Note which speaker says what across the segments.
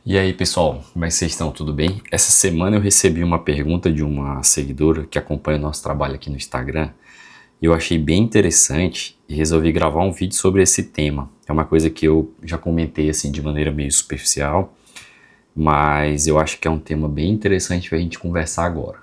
Speaker 1: E aí pessoal, como é que vocês estão? Tudo bem? Essa semana eu recebi uma pergunta de uma seguidora que acompanha o nosso trabalho aqui no Instagram e eu achei bem interessante e resolvi gravar um vídeo sobre esse tema. É uma coisa que eu já comentei assim de maneira meio superficial, mas eu acho que é um tema bem interessante para a gente conversar agora.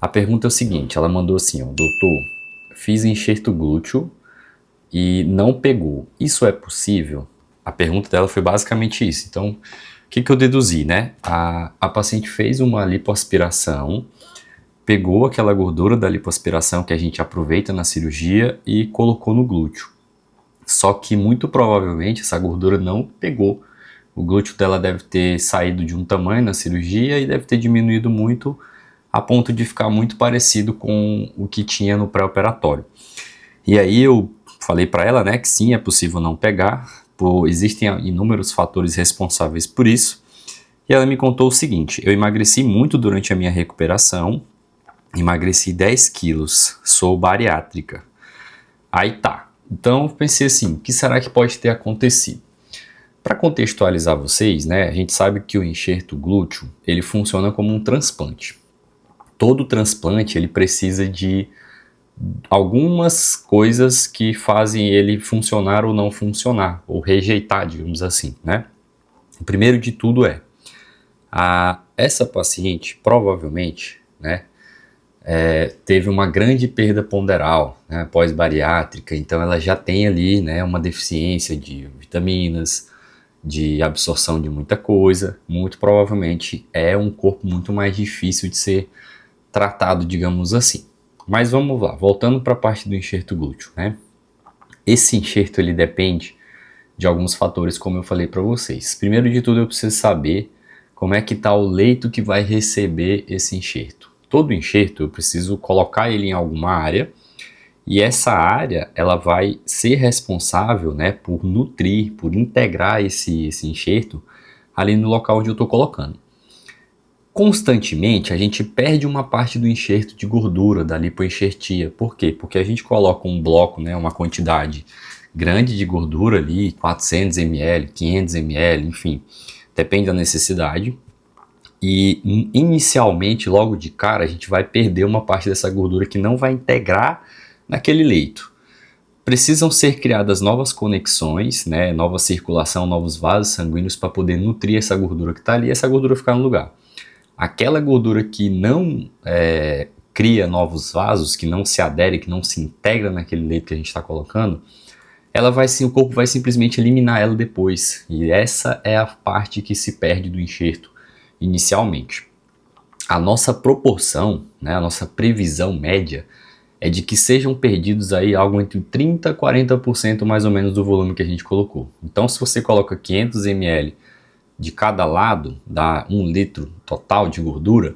Speaker 1: A pergunta é o seguinte, ela mandou assim, ó, doutor, fiz enxerto glúteo e não pegou. Isso é possível? A pergunta dela foi basicamente isso. Então, o que eu deduzi, né? A paciente fez uma lipoaspiração, pegou aquela gordura da lipoaspiração que a gente aproveita na cirurgia e colocou no glúteo. Só que muito provavelmente essa gordura não pegou. O glúteo dela deve ter saído de um tamanho na cirurgia e deve ter diminuído muito a ponto de ficar muito parecido com o que tinha no pré-operatório. E aí eu falei para ela, né, que sim, é possível não pegar, existem inúmeros fatores responsáveis por isso. E ela me contou o seguinte, eu emagreci muito durante a minha recuperação, emagreci 10 quilos, sou bariátrica. Aí tá, então eu pensei assim, o que será que pode ter acontecido? Para contextualizar vocês, né, a gente sabe que o enxerto glúteo, ele funciona como um transplante. Todo transplante, ele precisa de algumas coisas que fazem ele funcionar ou não funcionar, ou rejeitar, digamos assim, né? O primeiro de tudo essa paciente provavelmente, né, teve uma grande perda ponderal, né, pós-bariátrica, então ela já tem ali, né, uma deficiência de vitaminas, de absorção de muita coisa, muito provavelmente é um corpo muito mais difícil de ser tratado, digamos assim. Mas vamos lá, voltando para a parte do enxerto glúteo, né? Esse enxerto ele depende de alguns fatores, como eu falei para vocês. Primeiro de tudo, eu preciso saber como é que está o leito que vai receber esse enxerto. Todo enxerto eu preciso colocar ele em alguma área e essa área ela vai ser responsável, né, por nutrir, por integrar esse enxerto ali no local onde eu estou colocando. Constantemente a gente perde uma parte do enxerto de gordura da lipoenxertia. Por quê? Porque a gente coloca um bloco, né, uma quantidade grande de gordura ali, 400 ml, 500 ml, enfim, depende da necessidade. E inicialmente, logo de cara, a gente vai perder uma parte dessa gordura que não vai integrar naquele leito. Precisam ser criadas novas conexões, né, nova circulação, novos vasos sanguíneos para poder nutrir essa gordura que está ali e essa gordura ficar no lugar. Aquela gordura que não cria novos vasos, que não se adere, que não se integra naquele leito que a gente está colocando, o corpo vai simplesmente eliminar ela depois. E essa é a parte que se perde do enxerto inicialmente. A nossa proporção, né, a nossa previsão média é de que sejam perdidos aí algo entre 30% a 40% mais ou menos do volume que a gente colocou. Então se você coloca 500 ml de cada lado, dá 1 litro total de gordura,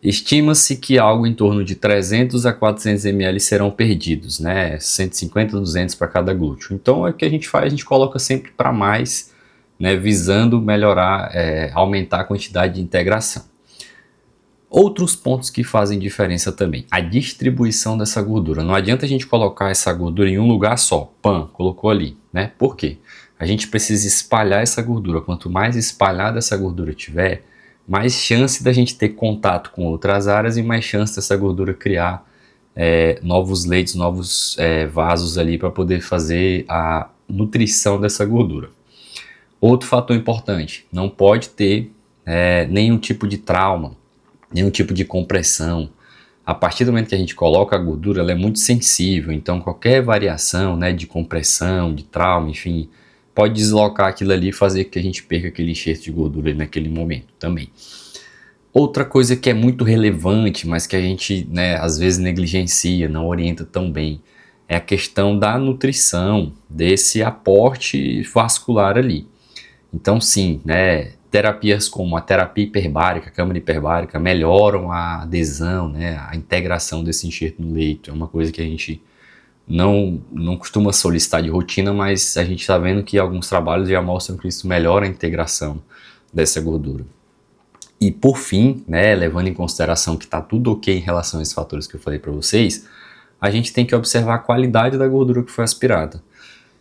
Speaker 1: estima-se que algo em torno de 300 a 400 ml serão perdidos, né? 150 a 200 para cada glúteo. Então o que a gente faz, a gente coloca sempre para mais, né? Visando melhorar, aumentar a quantidade de integração. Outros pontos que fazem diferença também, a distribuição dessa gordura. Não adianta a gente colocar essa gordura em um lugar só, colocou ali, né? Por quê? A gente precisa espalhar essa gordura. Quanto mais espalhada essa gordura tiver, mais chance da gente ter contato com outras áreas e mais chance dessa gordura criar novos leitos, novos vasos ali para poder fazer a nutrição dessa gordura. Outro fator importante, não pode ter nenhum tipo de trauma, nenhum tipo de compressão. A partir do momento que a gente coloca a gordura, ela é muito sensível, então qualquer variação, né, de compressão, de trauma, enfim, pode deslocar aquilo ali e fazer com que a gente perca aquele enxerto de gordura naquele momento também. Outra coisa que é muito relevante, mas que a gente, né, às vezes negligencia, não orienta tão bem, é a questão da nutrição, desse aporte vascular ali. Então sim, né, terapias como a terapia hiperbárica, a câmara hiperbárica, melhoram a adesão, né, a integração desse enxerto no leito. É uma coisa que a gente não costuma solicitar de rotina, mas a gente está vendo que alguns trabalhos já mostram que isso melhora a integração dessa gordura. E por fim, né, levando em consideração que está tudo ok em relação a esses fatores que eu falei para vocês, a gente tem que observar a qualidade da gordura que foi aspirada.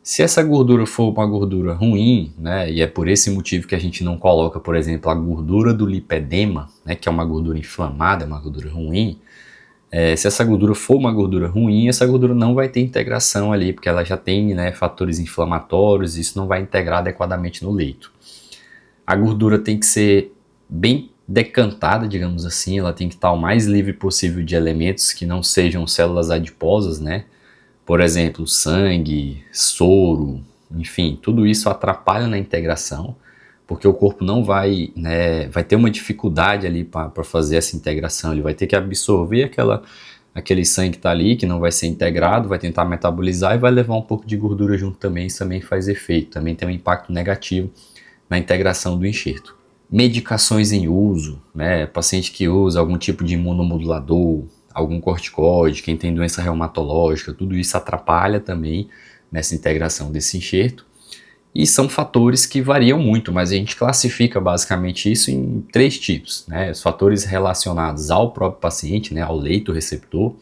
Speaker 1: Se essa gordura for uma gordura ruim, né, e é por esse motivo que a gente não coloca, por exemplo, a gordura do lipedema, né, que é uma gordura inflamada, uma gordura ruim, se essa gordura for uma gordura ruim, essa gordura não vai ter integração ali, porque ela já tem, né, fatores inflamatórios, e isso não vai integrar adequadamente no leito. A gordura tem que ser bem decantada, digamos assim, ela tem que estar o mais livre possível de elementos que não sejam células adiposas, né? Por exemplo, sangue, soro, enfim, tudo isso atrapalha na integração, porque o corpo não vai, né, vai ter uma dificuldade ali para fazer essa integração, ele vai ter que absorver aquele sangue que está ali, que não vai ser integrado, vai tentar metabolizar e vai levar um pouco de gordura junto também, isso também faz efeito, também tem um impacto negativo na integração do enxerto. Medicações em uso, né, paciente que usa algum tipo de imunomodulador, algum corticoide, quem tem doença reumatológica, tudo isso atrapalha também nessa integração desse enxerto. E são fatores que variam muito, mas a gente classifica basicamente isso em 3 tipos, né? Os fatores relacionados ao próprio paciente, né, ao leito receptor,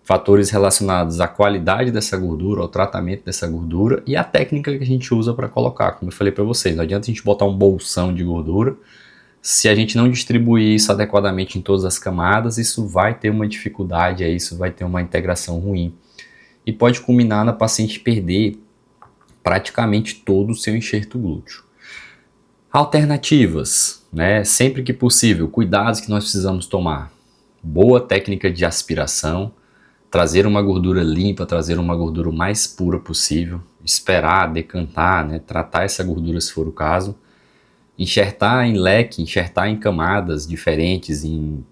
Speaker 1: fatores relacionados à qualidade dessa gordura, ao tratamento dessa gordura e a técnica que a gente usa para colocar. Como eu falei para vocês, não adianta a gente botar um bolsão de gordura, se a gente não distribuir isso adequadamente em todas as camadas, isso vai ter uma dificuldade, isso vai ter uma integração ruim. E pode culminar na paciente perder praticamente todo o seu enxerto glúteo. Alternativas, né? Sempre que possível, cuidados que nós precisamos tomar. Boa técnica de aspiração, trazer uma gordura limpa, trazer uma gordura o mais pura possível, esperar, decantar, né? Tratar essa gordura se for o caso. Enxertar em leque, enxertar em camadas diferentes, em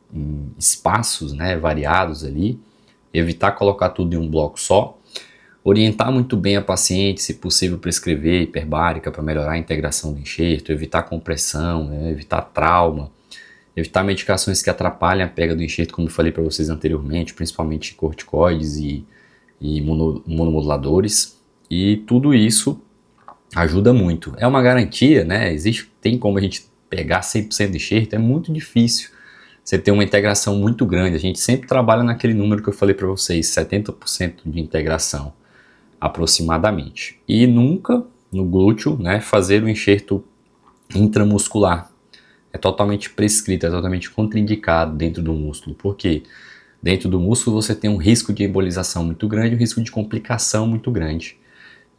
Speaker 1: espaços, né, variados ali, evitar colocar tudo em um bloco só, orientar muito bem a paciente, se possível prescrever hiperbárica para melhorar a integração do enxerto, evitar compressão, né, evitar trauma, evitar medicações que atrapalhem a pega do enxerto, como eu falei para vocês anteriormente, principalmente corticoides e imunomoduladores, e tudo isso ajuda muito. É uma garantia, né? Tem como a gente pegar 100% de enxerto, é muito difícil você ter uma integração muito grande. A gente sempre trabalha naquele número que eu falei para vocês, 70% de integração, aproximadamente. E nunca, no glúteo, né, fazer o enxerto intramuscular. É totalmente prescrito, é totalmente contraindicado dentro do músculo. Por quê? Dentro do músculo você tem um risco de embolização muito grande, um risco de complicação muito grande.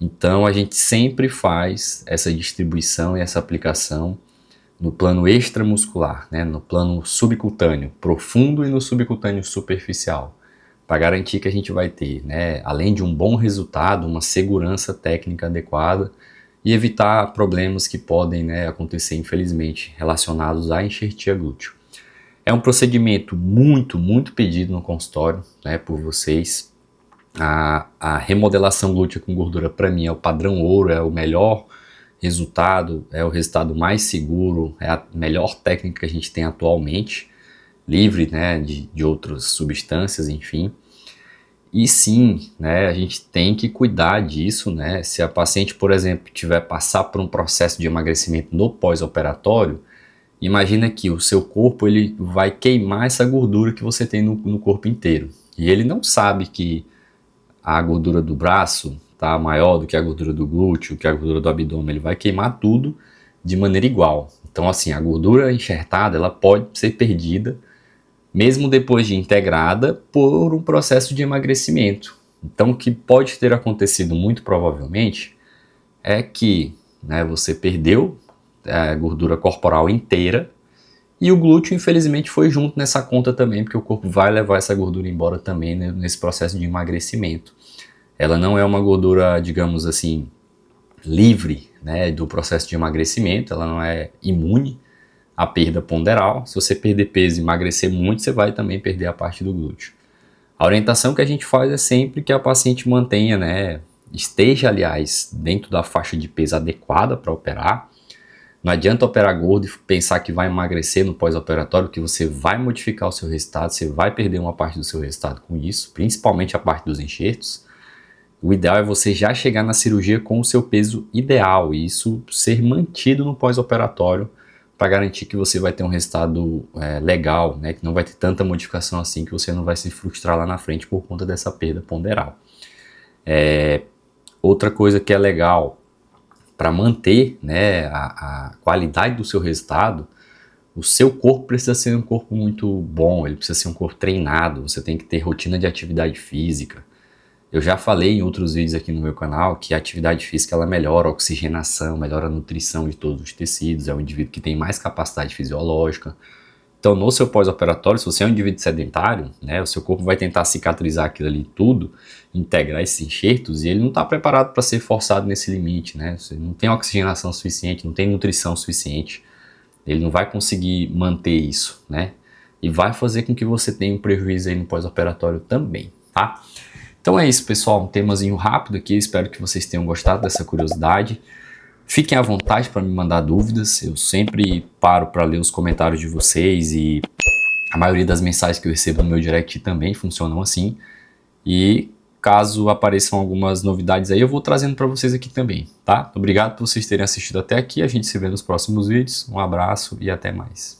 Speaker 1: Então a gente sempre faz essa distribuição e essa aplicação no plano extramuscular, né, no plano subcutâneo profundo e no subcutâneo superficial, para garantir que a gente vai ter, né, além de um bom resultado, uma segurança técnica adequada e evitar problemas que podem, né, acontecer infelizmente relacionados à enxertia glúteo. É um procedimento muito pedido no consultório, né, por vocês. A remodelação glútea com gordura, para mim, é o padrão ouro, é o melhor resultado, é o resultado mais seguro, é a melhor técnica que a gente tem atualmente, livre, né, de outras substâncias, enfim. E sim, né, a gente tem que cuidar disso, né? Se a paciente, por exemplo, tiver passar por um processo de emagrecimento no pós-operatório, imagina que o seu corpo ele vai queimar essa gordura que você tem no corpo inteiro. E ele não sabe que a gordura do braço está maior do que a gordura do glúteo, que a gordura do abdômen, ele vai queimar tudo de maneira igual. Então, assim, a gordura enxertada, ela pode ser perdida, mesmo depois de integrada, por um processo de emagrecimento. Então, o que pode ter acontecido muito provavelmente é que, né, você perdeu a gordura corporal inteira e o glúteo, infelizmente, foi junto nessa conta também, porque o corpo vai levar essa gordura embora também, né, nesse processo de emagrecimento. Ela não é uma gordura, digamos assim, livre, né, do processo de emagrecimento, ela não é imune à perda ponderal. Se você perder peso e emagrecer muito, você vai também perder a parte do glúteo. A orientação que a gente faz é sempre que a paciente mantenha, né, esteja, aliás, dentro da faixa de peso adequada para operar. Não adianta operar gordo e pensar que vai emagrecer no pós-operatório, que você vai modificar o seu resultado, você vai perder uma parte do seu resultado com isso, principalmente a parte dos enxertos. O ideal é você já chegar na cirurgia com o seu peso ideal e isso ser mantido no pós-operatório para garantir que você vai ter um resultado legal, né, que não vai ter tanta modificação assim, que você não vai se frustrar lá na frente por conta dessa perda ponderal. Outra coisa que é legal para manter, né, a qualidade do seu resultado, o seu corpo precisa ser um corpo muito bom, ele precisa ser um corpo treinado, você tem que ter rotina de atividade física. Eu já falei em outros vídeos aqui no meu canal que a atividade física ela melhora a oxigenação, melhora a nutrição de todos os tecidos, é um indivíduo que tem mais capacidade fisiológica. Então, no seu pós-operatório, se você é um indivíduo sedentário, né, o seu corpo vai tentar cicatrizar aquilo ali tudo, integrar esses enxertos, e ele não está preparado para ser forçado nesse limite, né? Você não tem oxigenação suficiente, não tem nutrição suficiente, ele não vai conseguir manter isso, né? E vai fazer com que você tenha um prejuízo aí no pós-operatório também, tá? Então é isso, pessoal, um temazinho rápido aqui, espero que vocês tenham gostado dessa curiosidade. Fiquem à vontade para me mandar dúvidas, eu sempre paro para ler os comentários de vocês e a maioria das mensagens que eu recebo no meu direct também funcionam assim. E caso apareçam algumas novidades aí, eu vou trazendo para vocês aqui também, tá? Obrigado por vocês terem assistido até aqui, a gente se vê nos próximos vídeos, um abraço e até mais.